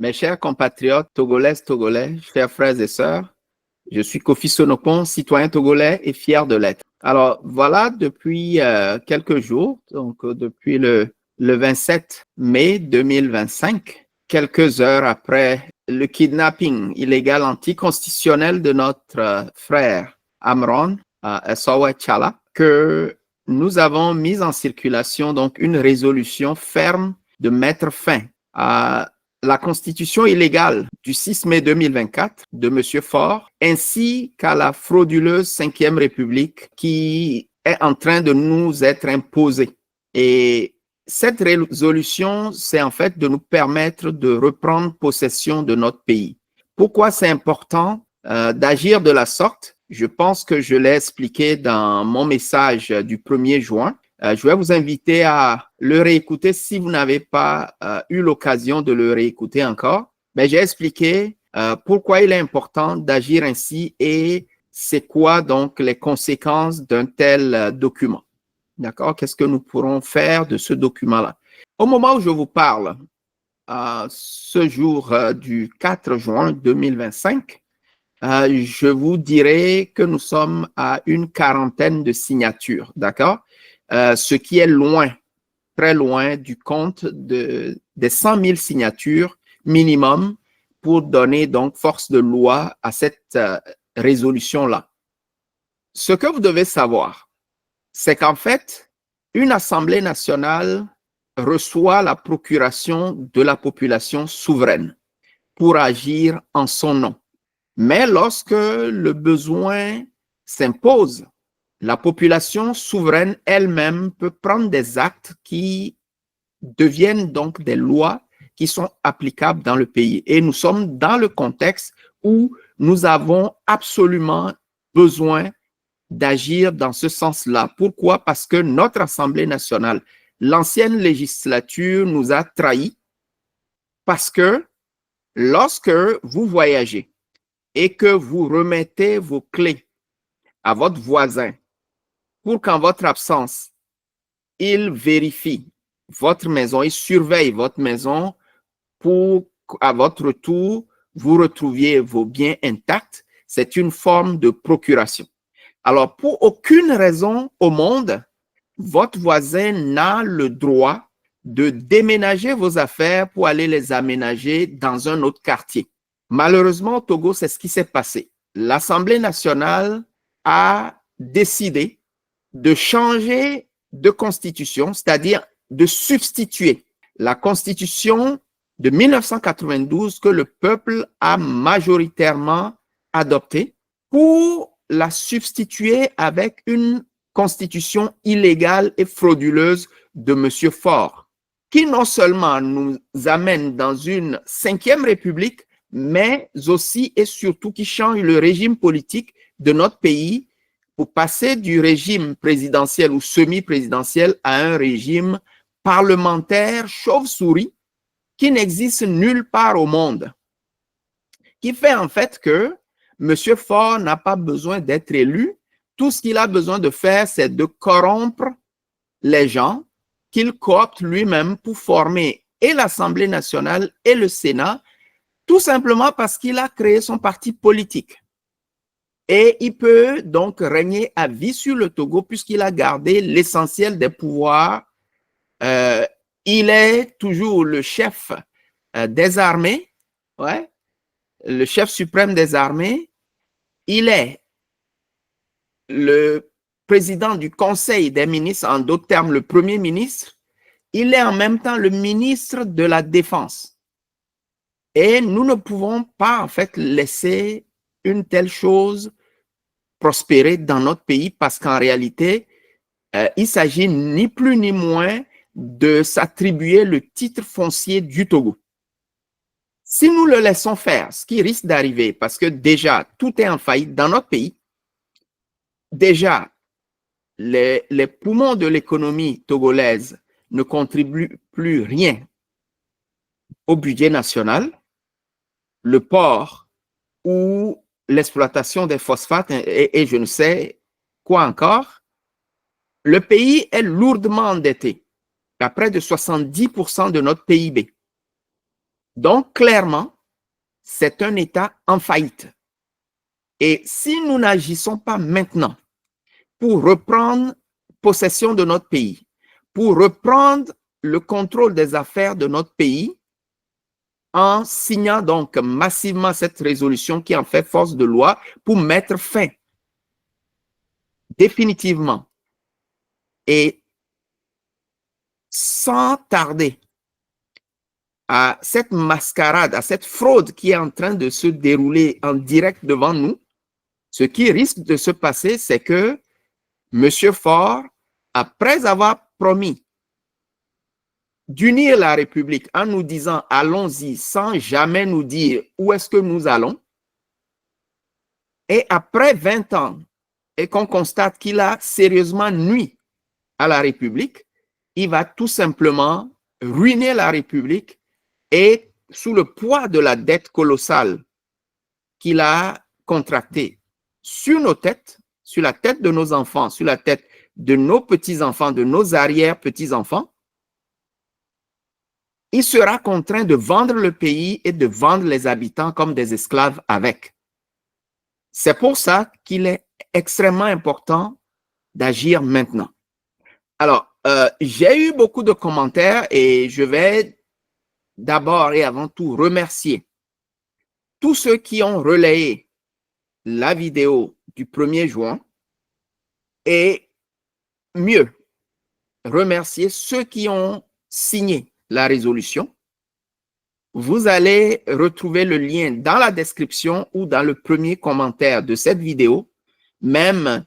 Mes chers compatriotes togolaises, togolais, chers frères et sœurs, je suis Kofi Sonopon, citoyen togolais et fier de l'être. Alors voilà, depuis quelques jours, donc depuis le 27 mai 2025, quelques heures après le kidnapping illégal anticonstitutionnel de notre frère Amron Essowe Tchala, que nous avons mis en circulation donc une résolution ferme de mettre fin à la constitution illégale du 6 mai 2024 de M. Faure, ainsi qu'à la frauduleuse 5e République qui est en train de nous être imposée. Et cette résolution, c'est en fait de nous permettre de reprendre possession de notre pays. Pourquoi c'est important d'agir de la sorte? Je pense que je l'ai expliqué dans mon message du 1er juin. Je vais vous inviter à le réécouter si vous n'avez pas eu l'occasion de le réécouter encore. Mais j'ai expliqué pourquoi il est important d'agir ainsi et c'est quoi donc les conséquences d'un tel document. D'accord? Qu'est-ce que nous pourrons faire de ce document-là? Au moment où je vous parle, ce jour du 4 juin 2025, je vous dirai que nous sommes à une quarantaine de signatures, d'accord? Ce qui est loin, très loin du compte des 100 000 signatures minimum pour donner donc force de loi à cette résolution-là. Ce que vous devez savoir, c'est qu'en fait, une Assemblée nationale reçoit la procuration de la population souveraine pour agir en son nom. Mais lorsque le besoin s'impose, la population souveraine elle-même peut prendre des actes qui deviennent donc des lois qui sont applicables dans le pays. Et nous sommes dans le contexte où nous avons absolument besoin d'agir dans ce sens-là. Pourquoi? Parce que notre Assemblée nationale, l'ancienne législature nous a trahis parce que lorsque vous voyagez et que vous remettez vos clés à votre voisin pour qu'en votre absence, il vérifie votre maison, il surveille votre maison pour qu'à votre retour, vous retrouviez vos biens intacts, c'est une forme de procuration. Alors, pour aucune raison au monde, votre voisin n'a le droit de déménager vos affaires pour aller les aménager dans un autre quartier. Malheureusement, au Togo, c'est ce qui s'est passé. L'Assemblée nationale a décidé de changer de constitution, c'est-à-dire de substituer la constitution de 1992 que le peuple a majoritairement adoptée pour la substituer avec une constitution illégale et frauduleuse de M. Faure, qui non seulement nous amène dans une 5e République, mais aussi et surtout qui change le régime politique de notre pays pour passer du régime présidentiel ou semi-présidentiel à un régime parlementaire chauve-souris qui n'existe nulle part au monde, qui fait en fait que M. Faure n'a pas besoin d'être élu. Tout ce qu'il a besoin de faire, c'est de corrompre les gens qu'il coopte lui-même pour former et l'Assemblée nationale et le Sénat, tout simplement parce qu'il a créé son parti politique. Et il peut donc régner à vie sur le Togo puisqu'il a gardé l'essentiel des pouvoirs. Il est toujours le chef des armées, ouais, le chef suprême des armées. Il est le président du Conseil des ministres, en d'autres termes, le premier ministre. Il est en même temps le ministre de la Défense. Et nous ne pouvons pas, en fait, laisser une telle chose prospérer dans notre pays parce qu'en réalité, il s'agit ni plus ni moins de s'attribuer le titre foncier du Togo. Si nous le laissons faire, ce qui risque d'arriver, parce que déjà, tout est en faillite dans notre pays, déjà, les poumons de l'économie togolaise ne contribuent plus rien au budget national, le port ou l'exploitation des phosphates et je ne sais quoi encore, le pays est lourdement endetté, à près de 70% de notre PIB. Donc, clairement, c'est un État en faillite. Et si nous n'agissons pas maintenant pour reprendre possession de notre pays, pour reprendre le contrôle des affaires de notre pays, en signant donc massivement cette résolution qui en fait force de loi pour mettre fin définitivement et sans tarder à cette mascarade, à cette fraude qui est en train de se dérouler en direct devant nous, ce qui risque de se passer, c'est que M. Faure, après avoir promis d'unir la République en nous disant allons-y sans jamais nous dire où est-ce que nous allons, et après 20 ans, et qu'on constate qu'il a sérieusement nui à la République, il va tout simplement ruiner la République et sous le poids de la dette colossale qu'il a contractée sur nos têtes, sur la tête de nos enfants, sur la tête de nos petits-enfants, de nos arrière-petits-enfants, il sera contraint de vendre le pays et de vendre les habitants comme des esclaves avec. C'est pour ça qu'il est extrêmement important d'agir maintenant. Alors, j'ai eu beaucoup de commentaires et je vais d'abord et avant tout remercier tous ceux qui ont relayé la vidéo du 1er juin et mieux, remercier ceux qui ont signé la résolution. Vous allez retrouver le lien dans la description ou dans le premier commentaire de cette vidéo. Même,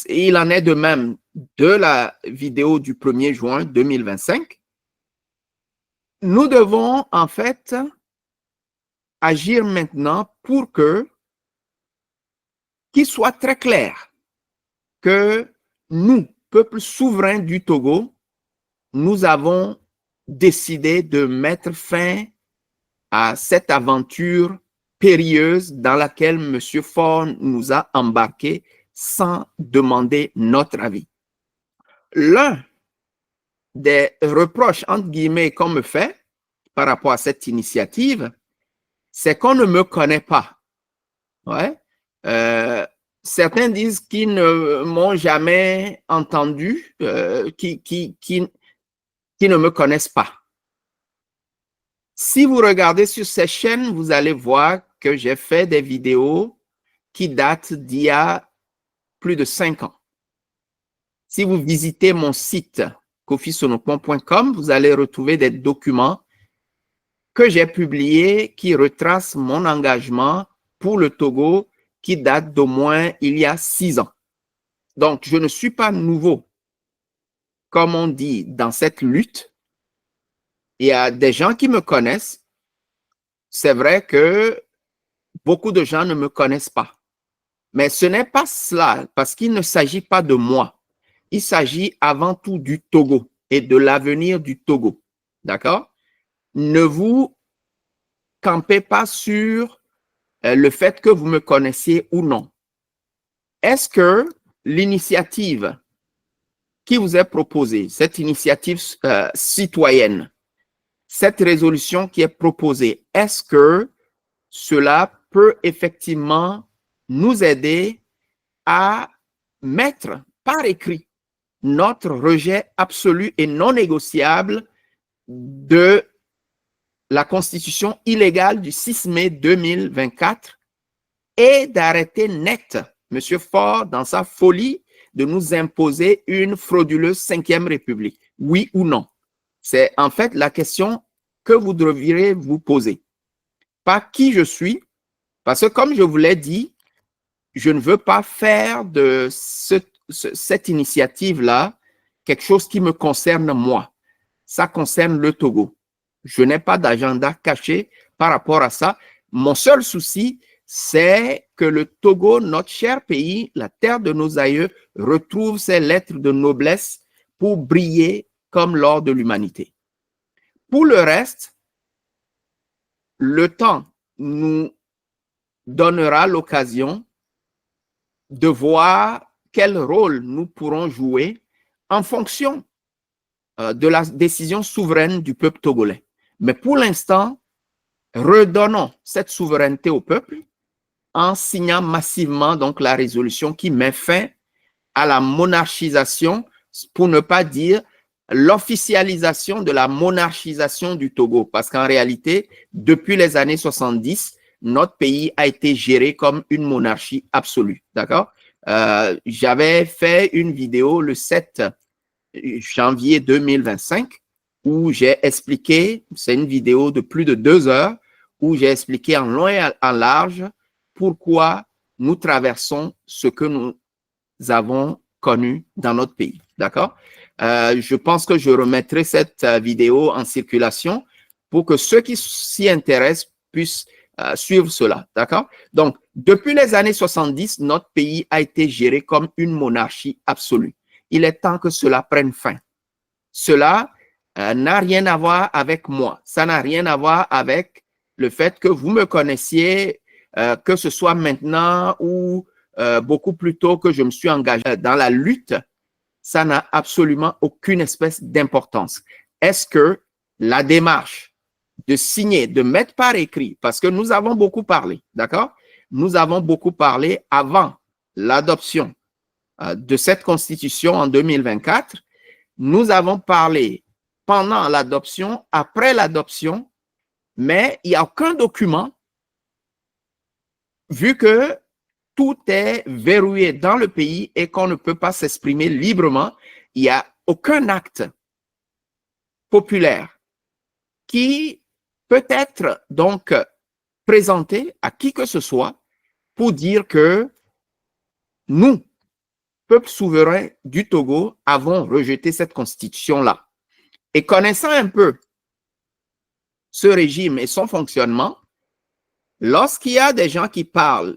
il en est de même de la vidéo du 1er juin 2025. Nous devons en fait agir maintenant pour qu'il soit très clair que nous, peuple souverain du Togo, nous avons décidé de mettre fin à cette aventure périlleuse dans laquelle M. Faure nous a embarqués sans demander notre avis. L'un des reproches, entre guillemets, qu'on me fait par rapport à cette initiative, c'est qu'on ne me connaît pas. Ouais. Certains disent qu'ils ne m'ont jamais entendu, qui ne me connaissent pas. Si vous regardez sur ces chaînes, vous allez voir que j'ai fait des vidéos qui datent d'il y a plus de 5 ans. Si vous visitez mon site kofisonokon.com, vous allez retrouver des documents que j'ai publiés qui retracent mon engagement pour le Togo qui date d'au moins il y a 6 ans. Donc, je ne suis pas nouveau, comme on dit, dans cette lutte. Il y a des gens qui me connaissent. C'est vrai que beaucoup de gens ne me connaissent pas. Mais ce n'est pas cela, parce qu'il ne s'agit pas de moi. Il s'agit avant tout du Togo et de l'avenir du Togo. D'accord? Ne vous campez pas sur le fait que vous me connaissiez ou non. Est-ce que l'initiative qui vous est proposée, cette initiative citoyenne, cette résolution qui est proposée, est-ce que cela peut effectivement nous aider à mettre par écrit notre rejet absolu et non négociable de la constitution illégale du 6 mai 2024 et d'arrêter net M. Faure dans sa folie de nous imposer une frauduleuse 5e République? Oui ou non? C'est en fait la question que vous devriez vous poser. Pas qui je suis, parce que comme je vous l'ai dit, je ne veux pas faire de cette initiative-là quelque chose qui me concerne moi. Ça concerne le Togo. Je n'ai pas d'agenda caché par rapport à ça. Mon seul souci, c'est que le Togo, notre cher pays, la terre de nos aïeux, retrouve ses lettres de noblesse pour briller comme l'or de l'humanité. Pour le reste, le temps nous donnera l'occasion de voir quel rôle nous pourrons jouer en fonction de la décision souveraine du peuple togolais. Mais pour l'instant, redonnons cette souveraineté au peuple en signant massivement donc la résolution qui met fin à la monarchisation, pour ne pas dire l'officialisation de la monarchisation du Togo. Parce qu'en réalité, depuis les années 70, notre pays a été géré comme une monarchie absolue. D'accord? J'avais fait une vidéo le 7 janvier 2025 où j'ai expliqué, c'est une vidéo de plus de 2 heures, où j'ai expliqué en long et en large pourquoi nous traversons ce que nous avons connu dans notre pays. D'accord? Je pense que je remettrai cette vidéo en circulation pour que ceux qui s'y intéressent puissent suivre cela. D'accord? Donc, depuis les années 70, notre pays a été géré comme une monarchie absolue. Il est temps que cela prenne fin. Cela n'a rien à voir avec moi. Ça n'a rien à voir avec le fait que vous me connaissiez, que ce soit maintenant ou beaucoup plus tôt que je me suis engagé dans la lutte. Ça n'a absolument aucune espèce d'importance. Est-ce que la démarche de signer, de mettre par écrit, parce que nous avons beaucoup parlé, d'accord? Nous avons beaucoup parlé avant l'adoption de cette constitution en 2024. Nous avons parlé pendant l'adoption, après l'adoption, mais il n'y a aucun document, vu que tout est verrouillé dans le pays et qu'on ne peut pas s'exprimer librement. Il n'y a aucun acte populaire qui peut être donc présenté à qui que ce soit pour dire que nous, peuple souverain du Togo, avons rejeté cette constitution-là. Et connaissant un peu ce régime et son fonctionnement, lorsqu'il y a des gens qui parlent,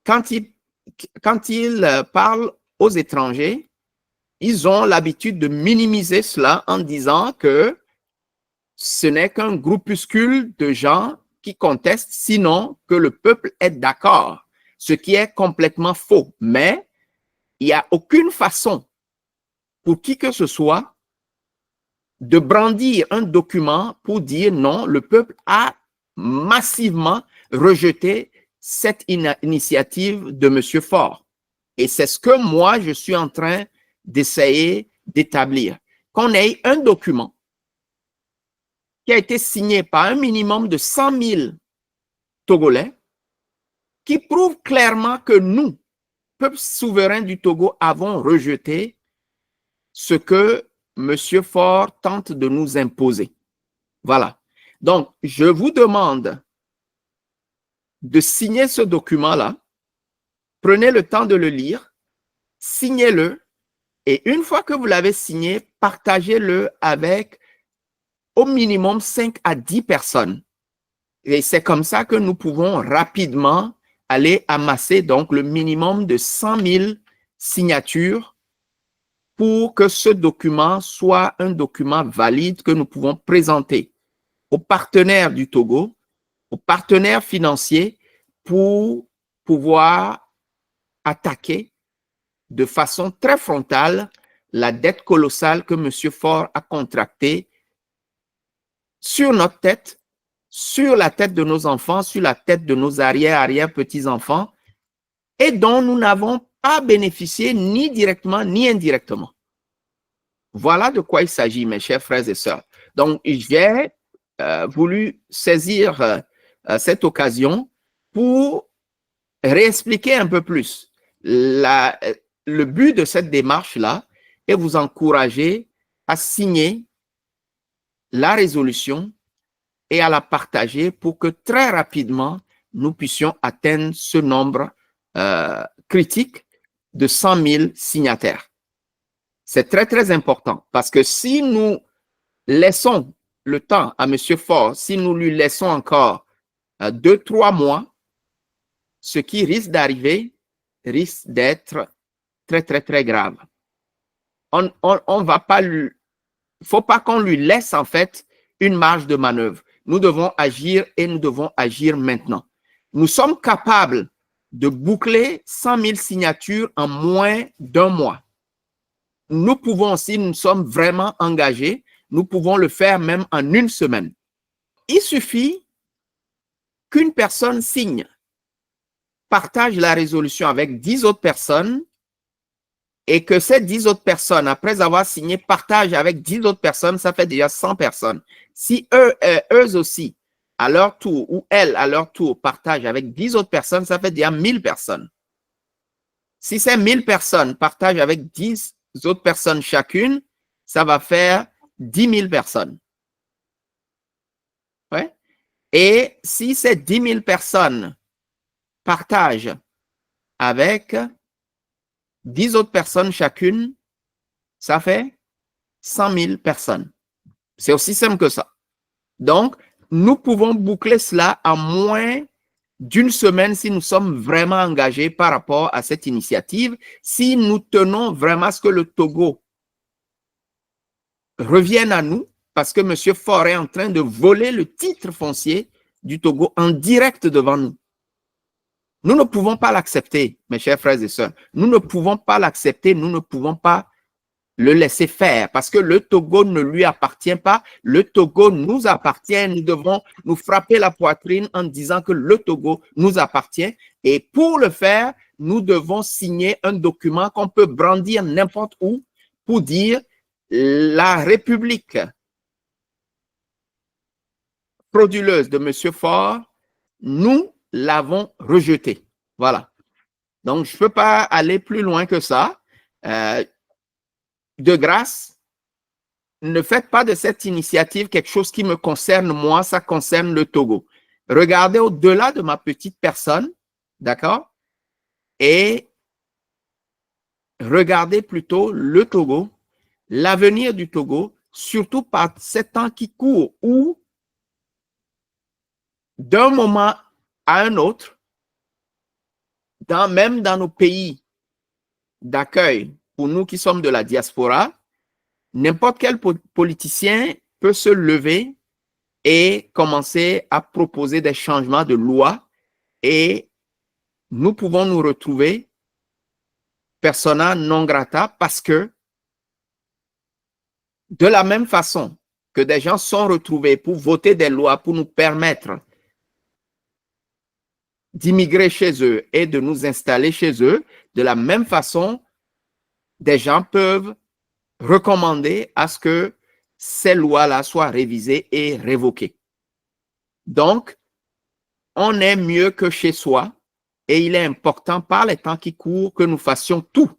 quand ils parlent aux étrangers, ils ont l'habitude de minimiser cela en disant que ce n'est qu'un groupuscule de gens qui contestent, sinon que le peuple est d'accord, ce qui est complètement faux. Mais il n'y a aucune façon pour qui que ce soit de brandir un document pour dire non, le peuple a massivement rejeté cette initiative de M. Faure. Et c'est ce que moi, je suis en train d'essayer d'établir. Qu'on ait un document qui a été signé par un minimum de 100 000 Togolais, qui prouve clairement que nous, peuple souverain du Togo, avons rejeté ce que M. Faure tente de nous imposer. Voilà. Donc, je vous demande de signer ce document-là. Prenez le temps de le lire, signez-le, et une fois que vous l'avez signé, partagez-le avec au minimum 5 à 10 personnes. Et c'est comme ça que nous pouvons rapidement aller amasser donc le minimum de 100 000 signatures pour que ce document soit un document valide que nous pouvons présenter aux partenaires du Togo, aux partenaires financiers, pour pouvoir attaquer de façon très frontale la dette colossale que M. Faure a contractée sur notre tête, sur la tête de nos enfants, sur la tête de nos arrière-petits-enfants, et dont nous n'avons pas bénéficié ni directement ni indirectement. Voilà de quoi il s'agit, mes chers frères et sœurs. Donc, j'ai voulu saisir cette occasion pour réexpliquer un peu plus le but de cette démarche-là et vous encourager à signer la résolution et à la partager pour que très rapidement, nous puissions atteindre ce nombre critique de 100 000 signataires. C'est très, très important parce que si nous laissons le temps à M. Faure, si nous lui laissons encore 2-3 mois, ce qui risque d'arriver risque d'être très, très, très grave. On va pas lui, faut pas qu'on lui laisse en fait une marge de manœuvre. Nous devons agir et nous devons agir maintenant. Nous sommes capables de boucler 100 000 signatures en moins d'1 mois. Nous pouvons, si nous sommes vraiment engagés, nous pouvons le faire même en 1 semaine. il suffit qu'une personne signe, partage la résolution avec 10 autres personnes et que ces 10 autres personnes, après avoir signé, partagent avec 10 autres personnes, ça fait déjà 100 personnes. Si eux aussi, à leur tour, ou elles, à leur tour, partagent avec 10 autres personnes, ça fait déjà 1000 personnes. Si ces 1000 personnes partagent avec 10 autres personnes chacune, ça va faire 10 000 personnes. Ouais. Et si ces 10 000 personnes partagent avec 10 autres personnes chacune, ça fait 100 000 personnes. C'est aussi simple que ça. Donc, nous pouvons boucler cela en moins d'une semaine si nous sommes vraiment engagés par rapport à cette initiative, si nous tenons vraiment à ce que le Togo revienne à nous, parce que M. Faure est en train de voler le titre foncier du Togo en direct devant nous. Nous ne pouvons pas l'accepter, mes chers frères et sœurs. Nous ne pouvons pas l'accepter, nous ne pouvons pas le laisser faire parce que le Togo ne lui appartient pas. Le Togo nous appartient. Nous devons nous frapper la poitrine en disant que le Togo nous appartient. Et pour le faire, nous devons signer un document qu'on peut brandir n'importe où pour dire la République frauduleuse de M. Faure, nous l'avons rejetée. Voilà. Donc, je ne peux pas aller plus loin que ça. De grâce, ne faites pas de cette initiative quelque chose qui me concerne moi, ça concerne le Togo. Regardez au-delà de ma petite personne, d'accord? Et regardez plutôt le Togo, l'avenir du Togo, surtout par ces temps qui courent où, d'un moment à un autre, même dans nos pays d'accueil, pour nous qui sommes de la diaspora, n'importe quel politicien peut se lever et commencer à proposer des changements de loi et nous pouvons nous retrouver persona non grata parce que de la même façon que des gens sont retrouvés pour voter des lois pour nous permettre d'immigrer chez eux et de nous installer chez eux, de la même façon, des gens peuvent recommander à ce que ces lois-là soient révisées et révoquées. Donc, on est mieux que chez soi et il est important par les temps qui courent que nous fassions tout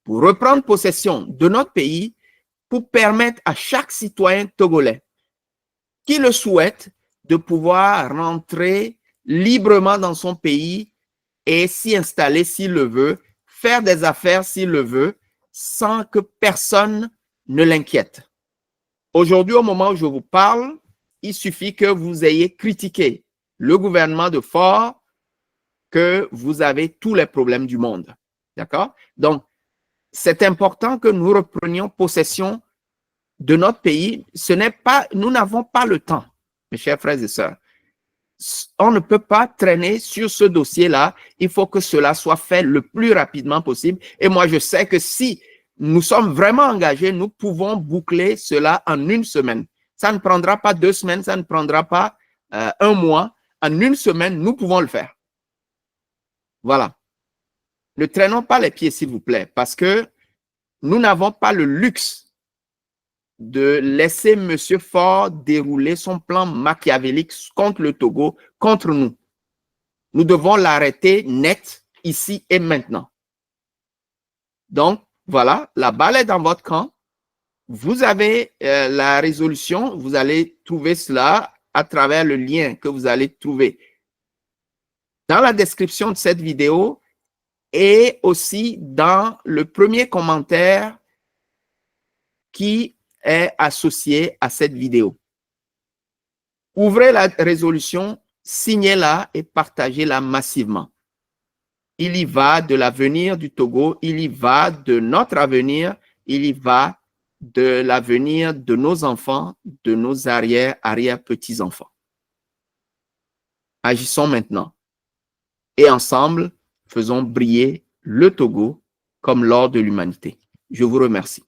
pour reprendre possession de notre pays pour permettre à chaque citoyen togolais qui le souhaite de pouvoir rentrer librement dans son pays et s'y installer s'il le veut, faire des affaires s'il le veut, sans que personne ne l'inquiète. Aujourd'hui, au moment où je vous parle, il suffit que vous ayez critiqué le gouvernement de Faure, que vous avez tous les problèmes du monde. D'accord? Donc, c'est important que nous reprenions possession de notre pays. Nous n'avons pas le temps, mes chers frères et sœurs. On ne peut pas traîner sur ce dossier-là. Il faut que cela soit fait le plus rapidement possible. Et moi, je sais que si nous sommes vraiment engagés, nous pouvons boucler cela en une semaine. Ça ne prendra pas 2 semaines, ça ne prendra pas 1 mois. En une semaine, nous pouvons le faire. Voilà. Ne traînons pas les pieds, s'il vous plaît, parce que nous n'avons pas le luxe de laisser M. Faure dérouler son plan machiavélique contre le Togo, contre nous. Nous devons l'arrêter net, ici et maintenant. Donc, voilà, la balle est dans votre camp. Vous avez la résolution, vous allez trouver cela à travers le lien que vous allez trouver dans la description de cette vidéo et aussi dans le premier commentaire qui est associé à cette vidéo. Ouvrez la résolution, signez-la et partagez-la massivement. Il y va de l'avenir du Togo, il y va de notre avenir, il y va de l'avenir de nos enfants, de nos arrière-petits-enfants. Agissons maintenant. Et ensemble, faisons briller le Togo comme l'or de l'humanité. Je vous remercie.